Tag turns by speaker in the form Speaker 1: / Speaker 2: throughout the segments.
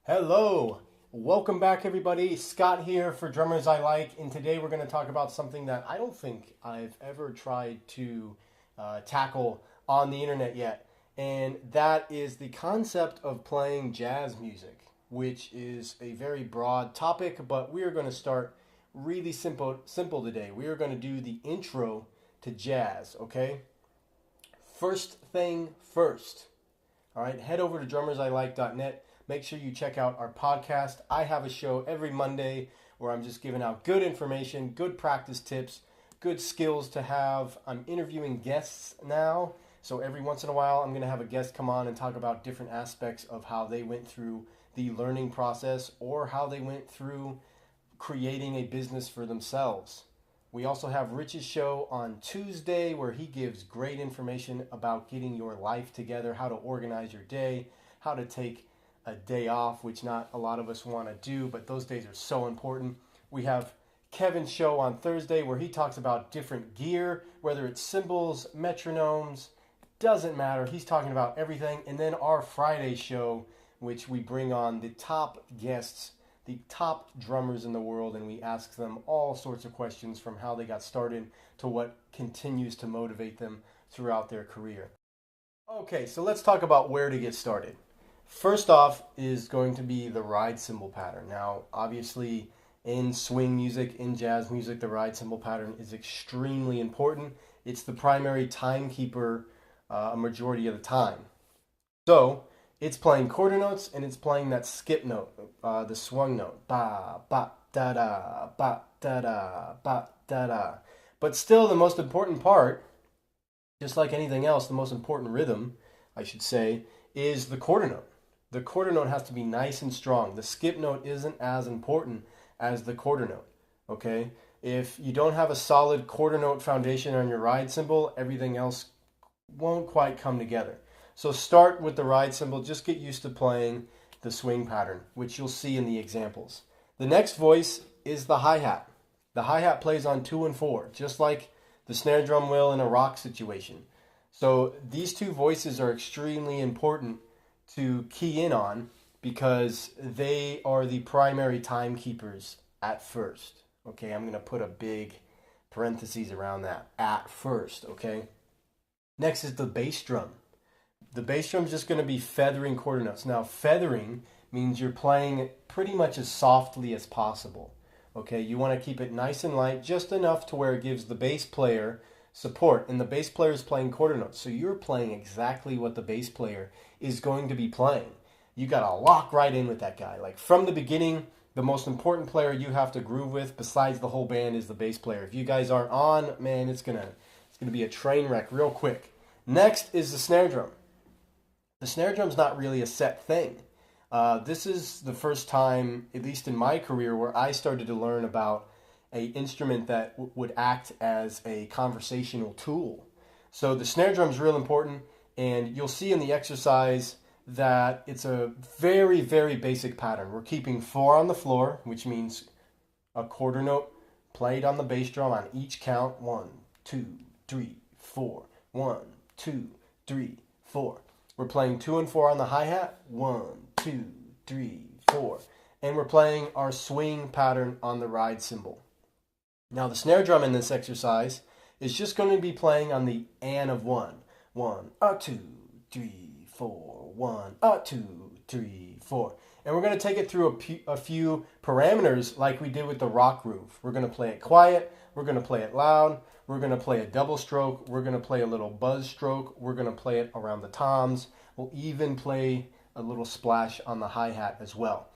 Speaker 1: Hello, welcome back everybody. Scott here for Drummers I Like, and today we're going to talk about something that I don't think I've ever tried to tackle on the internet yet, and that is the concept of playing jazz music, which is a very broad topic, but we are going to start really simple today. We are going to do the intro to jazz, okay? First thing first, all right, head over to drummersilike.net. Make sure you check out our podcast. I have a show every Monday where I'm just giving out good information, good practice tips, good skills to have. I'm interviewing guests now. So every once in a while, I'm going to have a guest come on and talk about different aspects of how they went through the learning process or how they went through creating a business for themselves. We also have Rich's show on Tuesday where he gives great information about getting your life together, how to organize your day, how to take a day off, which not a lot of us want to do, but those days are so important. We have Kevin's show on Thursday where he talks about different gear, whether it's cymbals, metronomes, doesn't matter. He's talking about everything. And then our Friday show, which we bring on the top guests, the top drummers in the world, and we ask them all sorts of questions from how they got started to what continues to motivate them throughout their career. Okay, so let's talk about where to get started. First off is going to be the ride cymbal pattern. Now, obviously, in swing music, in jazz music, the ride cymbal pattern is extremely important. It's the primary timekeeper a majority of the time. So, it's playing quarter notes and it's playing that skip note, the swung note. Ba, ba, da, da, ba, da, da, ba, da, da. But still, the most important part, just like anything else, the most important rhythm, I should say, is the quarter note. The quarter note has to be nice and strong. The skip note isn't as important as the quarter note, okay? If you don't have a solid quarter note foundation on your ride cymbal, everything else won't quite come together. So start with the ride cymbal. Just get used to playing the swing pattern, which you'll see in the examples. The next voice is the hi-hat. The hi-hat plays on 2 and 4, just like the snare drum will in a rock situation. So these two voices are extremely important to key in on because they are the primary timekeepers at first. Okay, I'm going to put a big parentheses around that, at first, okay? Next is the bass drum. The bass drum is just going to be feathering quarter notes. Now, feathering means you're playing pretty much as softly as possible. Okay, you want to keep it nice and light, just enough to where it gives the bass player support, and the bass player is playing quarter notes, so you're playing exactly what the bass player is going to be playing. You got to lock right in with that guy. Like from the beginning, the most important player you have to groove with, besides the whole band, is the bass player. If you guys aren't on, man, it's gonna be a train wreck real quick. Next is the snare drum. The snare drum's not really a set thing. This is the first time, at least in my career, where I started to learn about an instrument that would act as a conversational tool. So the snare drum is real important, and you'll see in the exercise that it's a very, very basic pattern. We're keeping 4 on the floor, which means a quarter note played on the bass drum on each count. 1, 2, 3, 4. 1, 2, 3, 4. We're playing 2 and 4 on the hi-hat. 1, 2, 3, 4. And we're playing our swing pattern on the ride cymbal. Now the snare drum in this exercise is just going to be playing on the and of 1. 1, 2, 3, 4. 1, 2, 3, 4. And we're going to take it through a few parameters like we did with the rock groove. We're going to play it quiet. We're going to play it loud. We're going to play a double stroke. We're going to play a little buzz stroke. We're going to play it around the toms. We'll even play a little splash on the hi-hat as well.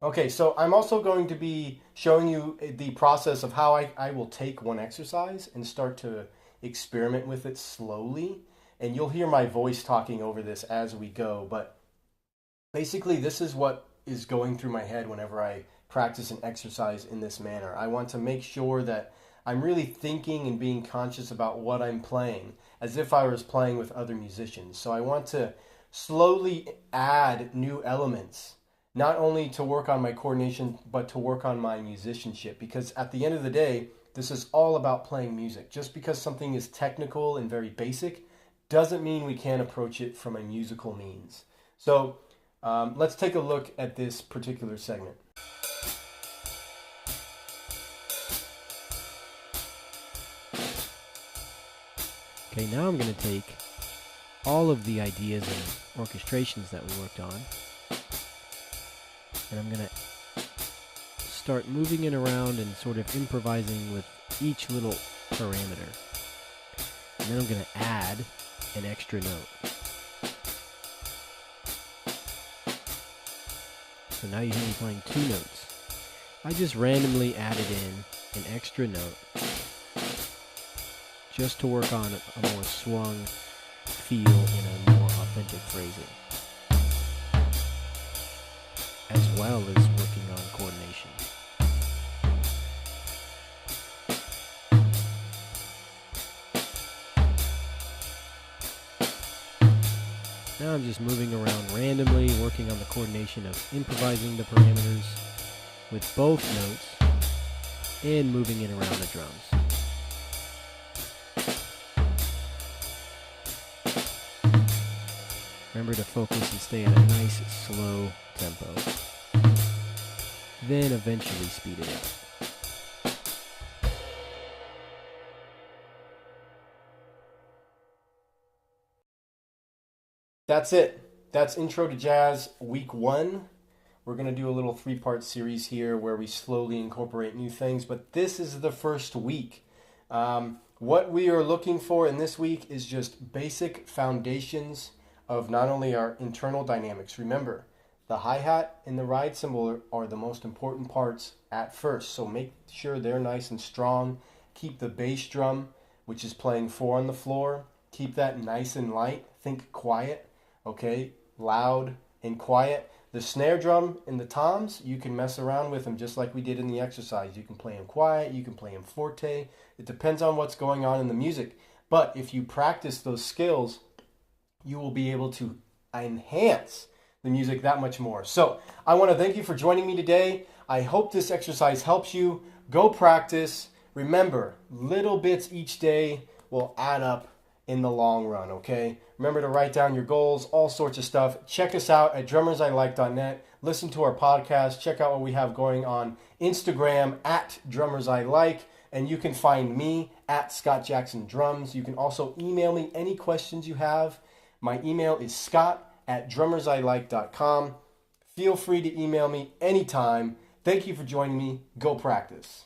Speaker 1: Okay, so I'm also going to be showing you the process of how I will take one exercise and start to experiment with it slowly. And you'll hear my voice talking over this as we go. But basically, this is what is going through my head whenever I practice an exercise in this manner. I want to make sure that I'm really thinking and being conscious about what I'm playing, as if I was playing with other musicians. So I want to slowly add new elements, not only to work on my coordination, but to work on my musicianship. Because at the end of the day, this is all about playing music. Just because something is technical and very basic doesn't mean we can't approach it from a musical means. So let's take a look at this particular segment.
Speaker 2: Okay, now I'm going to take all of the ideas and orchestrations that we worked on, and I'm going to start moving it around and sort of improvising with each little parameter. And then I'm going to add an extra note. So now you hear me playing two notes. I just randomly added in an extra note just to work on a more swung feel in a more authentic phrasing, as well as working on coordination. Now I'm just moving around randomly, working on the coordination of improvising the parameters with both notes and moving it around the drums. Remember to focus and stay at a nice, slow tempo. Then eventually speed it up.
Speaker 1: That's it. That's Intro to Jazz Week 1. We're going to do a little 3-part series here where we slowly incorporate new things, but this is the first week. What we are looking for in this week is just basic foundations of not only our internal dynamics. Remember, the hi-hat and the ride cymbal are the most important parts at first, so make sure they're nice and strong. Keep the bass drum, which is playing 4 on the floor, keep that nice and light. Think quiet, okay? Loud and quiet. The snare drum and the toms, you can mess around with them just like we did in the exercise. You can play them quiet, you can play them forte. It depends on what's going on in the music. But if you practice those skills, you will be able to enhance the music that much more. So I want to thank you for joining me today. I hope this exercise helps you. Go practice. Remember, little bits each day will add up in the long run, okay? Remember to write down your goals, all sorts of stuff. Check us out at drummersilike.net. Listen to our podcast. Check out what we have going on Instagram at drummersilike. And you can find me at Scott Jackson Drums. You can also email me any questions you have. My email is scott@drummersilike.com. Feel free to email me anytime. Thank you for joining me. Go practice.